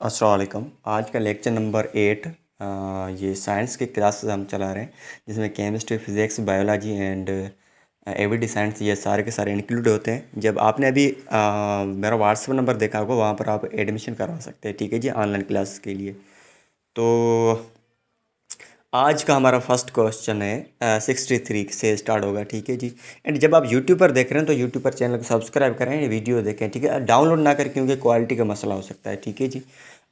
अस्सलाम वालेकुम। आज का लेक्चर नंबर 8 ये साइंस की क्लासेस हम चला रहे हैं, जिसमें chemistry, physics, biology and everyday science ये सारे के सारे इंक्लूड होते हैं। जब आपने अभी मेरा व्हाट्सएप नंबर देखा होगा, वहाँ पर आप एडमिशन करवा सकते हैं, ठीक है जी, ऑनलाइन क्लासेस के लिए। तो आज का हमारा फर्स्ट क्वेश्चन है 63 से स्टार्ट होगा, ठीक है जी। एंड जब आप यूट्यूब पर देख रहे हैं तो यूट्यूब पर चैनल को सब्सक्राइब करें, वीडियो देखें, ठीक है। डाउनलोड ना करें क्योंकि क्वालिटी का मसला हो सकता है, ठीक है जी।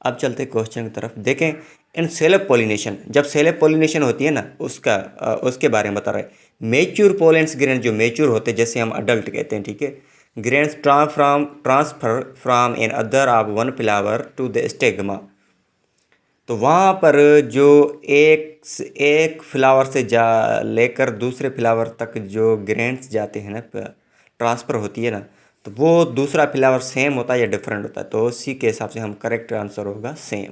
अब चलते क्वेश्चन की तरफ। देखें, इन सेलेब पोलिनेशन, जब सेलेब पोलिनेशन होती है ना, उसके बारे में बता रहे हैं। मेच्योर पोलेंस ग्रेन जो मेच्योर होते हैं, जैसे हम अडल्ट कहते हैं, ठीक है। Grains transfer from anther of one flower to the stigma. तो वहाँ पर जो एक फ्लावर से जा लेकर दूसरे फ्लावर तक जो ग्रेन्स जाते हैं ना, ट्रांसफ़र होती है ना, तो वो दूसरा फ्लावर सेम होता है या डिफरेंट होता है। तो उसी के हिसाब से हम करेक्ट आंसर होगा सेम।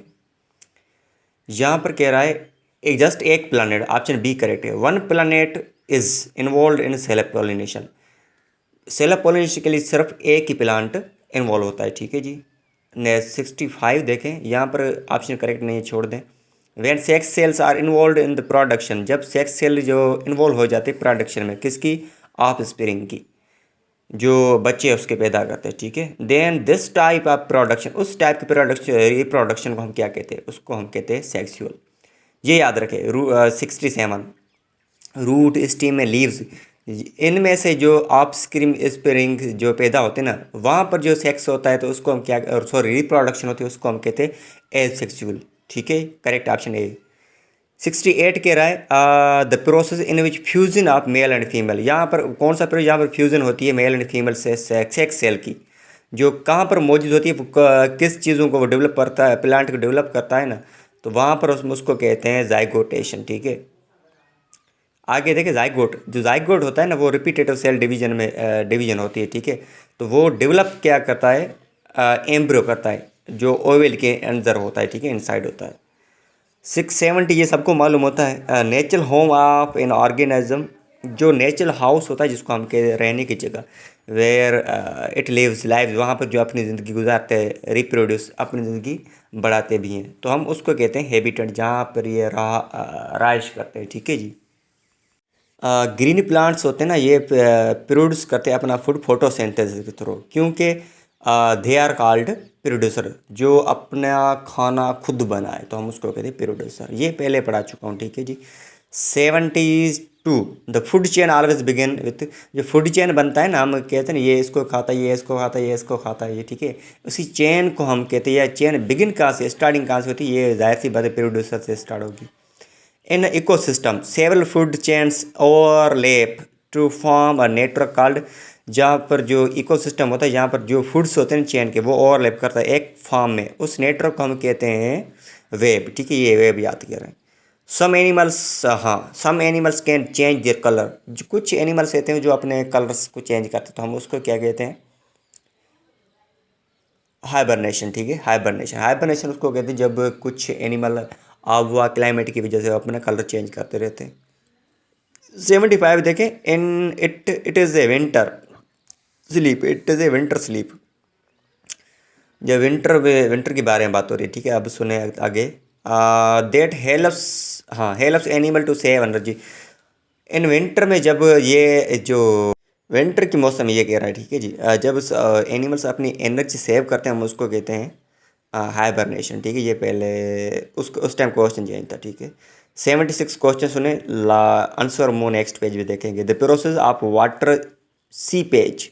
यहाँ पर कह रहा है जस्ट एक प्लानट, ऑप्शन बी करेक्ट है। One planet is involve in celeb pollination. Celeb pollination के लिए सिर्फ एक ही प्लांट इन्वॉल्व होता है, ठीक है जी। 65 देखें, यहाँ पर ऑप्शन करेक्ट नहीं है, छोड़ दें। When sex cells are involve in the production, जब सेक्स सेल जो इन्वॉल्व हो जाते हैं प्रोडक्शन में, किसकी? ऑफ स्प्रिंग की, जो बच्चे उसके पैदा करते हैं, ठीक है। Then this type of production, उस टाइप के प्रोडक्शन, रिप्रोडक्शन को हम क्या कहते हैं? उसको हम कहते हैं सेक्सुअल। ये याद रखें। 67 रूट, स्टीम में लीव्स, इनमें से जो ऑफ स्प्रिंग जो पैदा होते हैं ना, वहाँ पर जो सेक्स होता है तो उसको हम क्या, सॉरी, रिप्रोडक्शन होती है, उसको हम कहते हैं एसेक्सुअल, ठीक है। Correct option A. 68 कह रहा है the process in which fusion of male and female. यहाँ पर कौन सा प्रोसेस? यहाँ पर फ्यूजन होती है मेल एंड फीमेल से सेक्स सेल की, जो कहाँ पर मौजूद होती है, किस चीज़ों को वो डेवलप करता है, प्लांट को डेवलप करता है ना, तो वहाँ पर उसको कहते हैं जाइगोटेशन, ठीक है। आगे देखें, जाइगोट, जो जाइगोट होता है ना, वो रिपीटेटिव सेल डिवीजन में डिवीजन होती है, ठीक है। तो वो डेवलप क्या करता है? एम्ब्रियो करता है, जो ओवल के अंदर होता है, ठीक है, इनसाइड होता है। 670, ये सबको मालूम होता है। Natural home of an organism, जो नेचुरल हाउस होता है, जिसको हम कह रहने की जगह, वेयर इट लिव्स लाइफ, वहाँ पर जो अपनी ज़िंदगी गुजारते हैं, रिप्रोड्यूस, अपनी ज़िंदगी बढ़ाते भी हैं, तो हम उसको कहते हैं हैबिटेट, जहाँ पर ये रहाइश करते हैं, ठीक है जी। ग्रीन प्लांट्स होते हैं ना, ये प्रोड्यूस करते हैं अपना फूड फोटोसिंथेसिस के थ्रू, क्योंकि दे आर कॉल्ड प्रोड्यूसर, जो अपना खाना खुद बनाए, तो हम उसको कहते हैं प्रोड्यूसर। ये पहले पढ़ा चुका हूँ, ठीक है जी। 72 the food chain always begin with, जो फूड चेन बनता है ना, हम कहते हैं ना, ये इसको खाता है, ये इसको खाता है, ये इसको खाता है, ये, ठीक है। उसी चेन को हम कहते हैं, या चेन बिगिन कहाँ से, स्टार्टिंग कहाँ से होती है? ये जाहिर सी बात है, प्रोड्यूसर से स्टार्ट होगी। In an ecosystem, several food chains overlap to form a network called, जहाँ पर जो इकोसिस्टम होता है, जहाँ पर जो फूड्स होते हैं चेन के, वो ओवरलैप करता है एक फॉर्म में, उस नेटवर्क को हम कहते हैं वेब, ठीक है। ये वेब याद करें। सम एनिमल्स, हाँ, some animals can change their colour, जो कुछ एनिमल्स कहते हैं जो अपने कलर्स को चेंज करते हैं, तो हम उसको क्या कहते हैं? हाइबरनेशन, ठीक है। हाइबरनेशन, हाइबरनेशन उसको कहते हैं जब कुछ एनिमल आबहवा क्लाइमेट की वजह से अपना कलर चेंज करते रहते हैं। 75 देखें, in it is a winter sleep, it is a winter sleep, जब विंटर के बारे में बात हो रही है, ठीक है। अब सुने आगे। देट हेल्प्स, हाँ, helps animal to save energy. In winter में, जब ये जो विंटर की मौसम, ये कह रहा है, ठीक है जी, जब एनिमल्स अपनी एनर्जी सेव करते हैं, हम उसको कहते हैं हाइबरनेशन, ठीक है। ये पहले उस टाइम क्वेश्चन चेंज था, ठीक है। 76 क्वेश्चन सुने, आंसर मोर नेक्स्ट पेज भी देखेंगे। The process of water seepage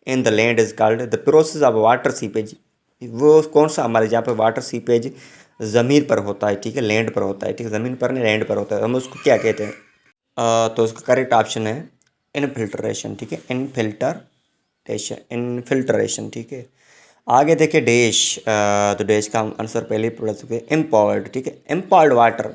in the land is called, the process of water seepage, वो कौन सा हमारे जहाँ पर वाटर सीपेज ज़मीन पर होता है, ठीक है, लैंड पर होता है, ठीक है, ज़मीन पर नहीं, लैंड पर होता है, हम उसको क्या कहते हैं? तो उसका करेक्ट ऑप्शन है इनफिल्ट्रेशन, ठीक है, इनफिल्ट्रेशन, ठीक है। आगे देखिए, डैश, तो डैश का हम आंसर पहले ही पढ़ चुके हैं, इम्पॉल्ड, ठीक है। Improved water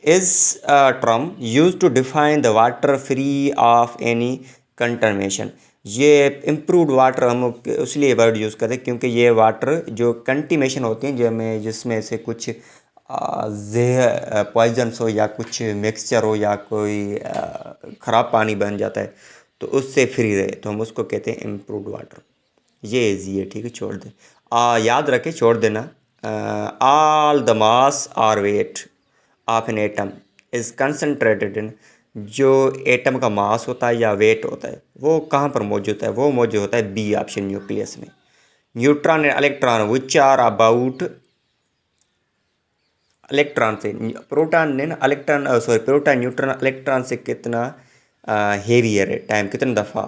is term use to define the water free of any contamination. ये इम्प्रूव्ड वाटर हम इसलिए वर्ड यूज़ करते हैं क्योंकि ये वाटर जो कंटीमेशन होती हैं, जिसमें से कुछ जहर पॉइजन्स हो, या कुछ मिक्सचर हो, या कोई ख़राब पानी बन जाता है, तो उससे फ्री रहे, तो हम उसको कहते हैं इम्प्रूव्ड वाटर। ये ईजी है, ठीक है, छोड़ दें। याद रखें, छोड़ देना, ऑल द मास और weight of an atom is concentrated in, जो एटम का मास होता है या वेट होता है वो कहाँ पर मौजूद है, वो मौजूद होता है बी ऑप्शन, न्यूक्लियस में। Neutron and electron which are about, electron से प्रोटॉन ने ना, electron sorry proton neutron electron से कितना हेवियर है, टाइम कितने दफ़ा,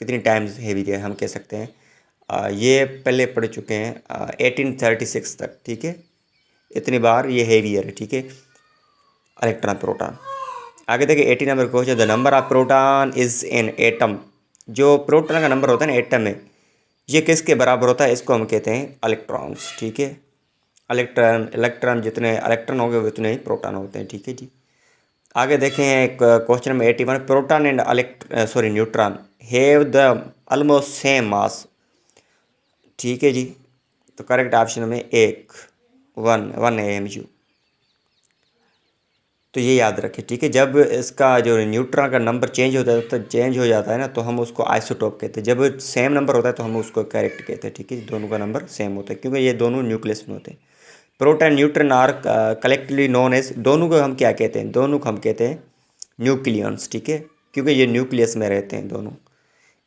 कितनी टाइम्स हेवी है हम कह सकते हैं। ये पहले पढ़ चुके हैं 1836 तक, ठीक है, इतनी बार ये हेवियर है, ठीक है, इलेक्ट्रॉन प्रोटॉन। आगे देखिए 80 number question, the number of proton is in atom, जो प्रोटॉन का नंबर होता है ना एटम में, ये किसके बराबर होता है, इसको हम कहते हैं इलेक्ट्रॉन्स, ठीक है। इलेक्ट्रॉन जितने इलेक्ट्रॉन होंगे उतने ही प्रोटॉन होते हैं, ठीक है जी। आगे देखें question number 81, proton and neutron have the almost same mass, ठीक है जी। तो करेक्ट ऑप्शन में एक 1 AMU, तो ये याद रखें, ठीक है। जब इसका जो न्यूट्रॉन का नंबर चेंज हो जाता है ना, तो हम उसको आइसोटोप कहते हैं। जब सेम नंबर होता है तो हम उसको करेक्ट कहते हैं, ठीक है। दोनों का नंबर सेम होता है क्योंकि ये दोनों न्यूक्लियस में होते हैं। Proton neutron are collectively known as, दोनों को हम क्या कहते हैं, दोनों को हम कहते हैं न्यूक्लियंस, ठीक है, क्योंकि ये न्यूक्लियस में रहते हैं दोनों।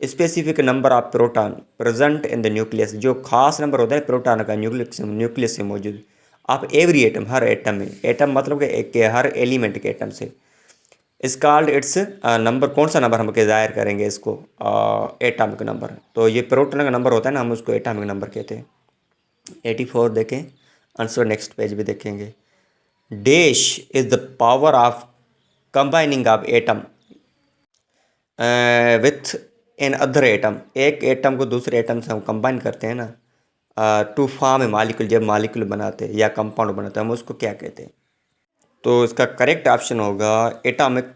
Specific number of proton present in the nucleus, जो खास नंबर होता है प्रोटॉन का न्यूक्लियस से मौजूद आप एवरी एटम, हर एटम में, एटम मतलब कि एक हर एलिमेंट के एटम से। इस कॉल्ड इट्स नंबर, कौन सा नंबर हम के ज़ाहिर करेंगे इसको, एटॉमिक नंबर। तो ये प्रोटॉन का नंबर होता है ना, हम उसको एटॉमिक नंबर कहते हैं। 84 देखें आंसर, नेक्स्ट पेज भी देखेंगे। Dash is the power of combining of atom with an other atom, एक एटम को दूसरे एटम से हम कंबाइन करते हैं ना, टू फॉर्म ए मालिक्यूल, जब मालिक्यूल बनाते हैं या कंपाउंड बनाते हैं हम उसको क्या कहते हैं। तो इसका करेक्ट ऑप्शन होगा एटॉमिक,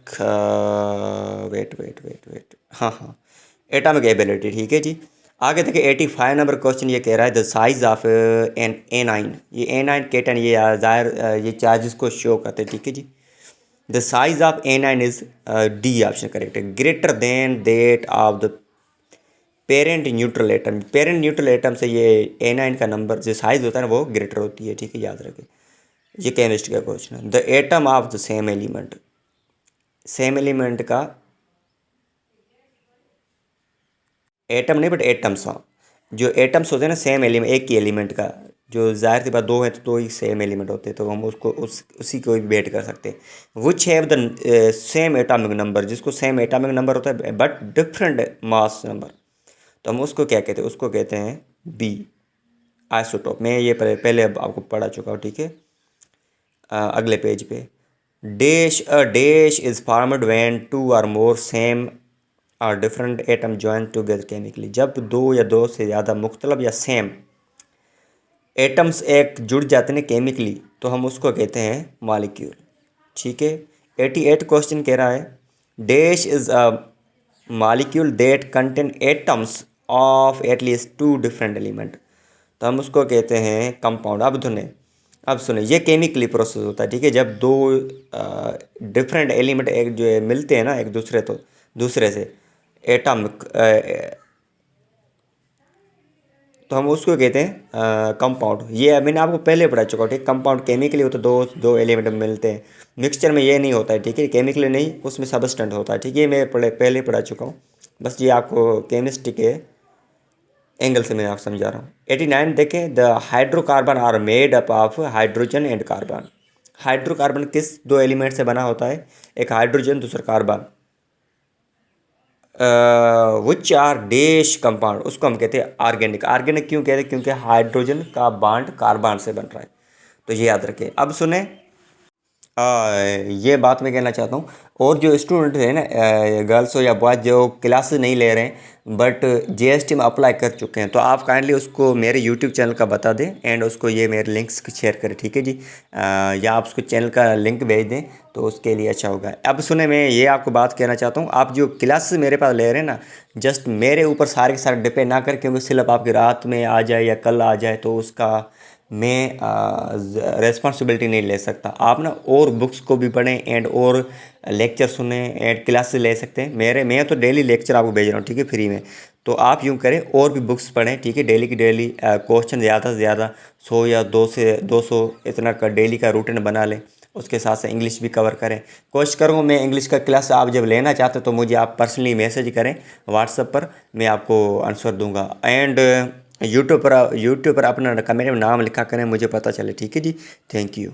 वेट, हाँ, एटॉमिक एबिलिटी, ठीक है जी। आगे देखिए 85 नंबर क्वेश्चन ये कह रहा है the size of N A9, ये A9 केटन, ये ज़ाहिर ये चार्जेस को शो करते हैं, ठीक है जी। The size of A9 is D option correct है, greater than that of the parent neutral atom. Parent neutral atom से ये A9 का नंबर जो साइज होता है ना वो ग्रेटर होती है, ठीक है, याद रखें। ये केमिस्ट्री का क्वेश्चन है। The atom of the same element, same element का एटम नहीं बट एटम्स, हाँ, जो एटम्स होते हैं ना सेम एलिमेंट, एक ही एलिमेंट का, जो जाहिर सी बात दो है तो दो ही सेम एलिमेंट होते हैं, तो हम उसको उसी को भी भेंट कर सकते हैं। Which have the same atomic number, जिसको सेम एटॉमिक नंबर होता है बट डिफरेंट मास नंबर, तो हम उसको क्या कहते हैं, उसको कहते हैं बी आइसोटोप। मैं ये पहले अब आपको पढ़ा चुका हूँ, ठीक है। अगले पेज पे, dash a dash is formed when two or more same or different atom join together chemically, जब दो या दो से ज़्यादा मुख्तलिफ या सेम एटम्स एक जुड़ जाते हैं केमिकली, तो हम उसको कहते हैं मॉलिक्यूल, ठीक है। 88 क्वेश्चन कह रहा है dash is a molecule that contain atoms of at least 2 different element, तो हम उसको कहते हैं कंपाउंड। अब सुने ये केमिकली प्रोसेस होता है, ठीक है। जब दो डिफरेंट एलिमेंट एक जो है मिलते हैं ना एक दूसरे से एटॉमिक, तो हम उसको कहते हैं कंपाउंड। ये मैंने आपको पहले पढ़ा चुका हूँ, ठीक। कंपाउंड केमिकली होता है, दो एलिमेंट मिलते हैं। मिक्सचर में ये नहीं होता है, ठीक है, केमिकली नहीं, उसमें सबस्टेंट होता है, ठीक है। मैं पहले पढ़ा चुका हूँ, बस ये आपको केमिस्ट्री के एंगल से मैं आप समझा रहा हूँ। 89 देखें, the hydrocarbon are made up of hydrogen and carbon. Hydrocarbon किस दो एलिमेंट से बना होता है, एक हाइड्रोजन दूसरा carbon. Which are dash compound, उसको हम कहते हैं ऑर्गेनिक। ऑर्गेनिक क्यों कहते हैं, क्योंकि हाइड्रोजन का बॉन्ड कार्बन से बन रहा है, तो ये याद रखें। अब सुने ये बात मैं कहना चाहता हूँ, और जो स्टूडेंट हैं ना, गर्ल्स हो या बॉयज़, जो क्लासेस नहीं ले रहे हैं बट जीएसटी में अप्लाई कर चुके हैं, तो आप काइंडली उसको मेरे यूट्यूब चैनल का बता दें एंड उसको ये मेरे लिंक्स शेयर करें, ठीक है जी। या आप उसको चैनल का लिंक भेज दें तो उसके लिए अच्छा होगा। अब सुने, मैं ये आपको बात कहना चाहता हूँ, आप जो क्लासेस मेरे पास ले रहे हैं ना, जस्ट मेरे ऊपर सारे के सारे डिपेंड ना करें, क्योंकि सिर्फ आपकी रात में आ जाए या कल आ जाए तो उसका मैं रेस्पॉन्सिबिलिटी नहीं ले सकता। आप ना और बुक्स को भी पढ़ें एंड और लेक्चर सुने एंड क्लासेस ले सकते हैं। मैं तो डेली लेक्चर आपको भेज रहा हूँ, ठीक है, फ्री में। तो आप यूँ करें और भी बुक्स पढ़ें, ठीक है, डेली की डेली क्वेश्चन ज़्यादा से ज़्यादा 100 या 200 इतना का डेली का रूटीन बना लें। उसके साथ साथ इंग्लिश भी कवर करें। कोशिश करूँगा मैं इंग्लिश का क्लास आप जब लेना चाहते हो तो मुझे आप पर्सनली मैसेज करें व्हाट्सएप पर, मैं आपको आंसर दूंगा। एंड यूट्यूब पर अपना कमेंट में नाम लिखा करें, मुझे पता चले, ठीक है जी। Thank you.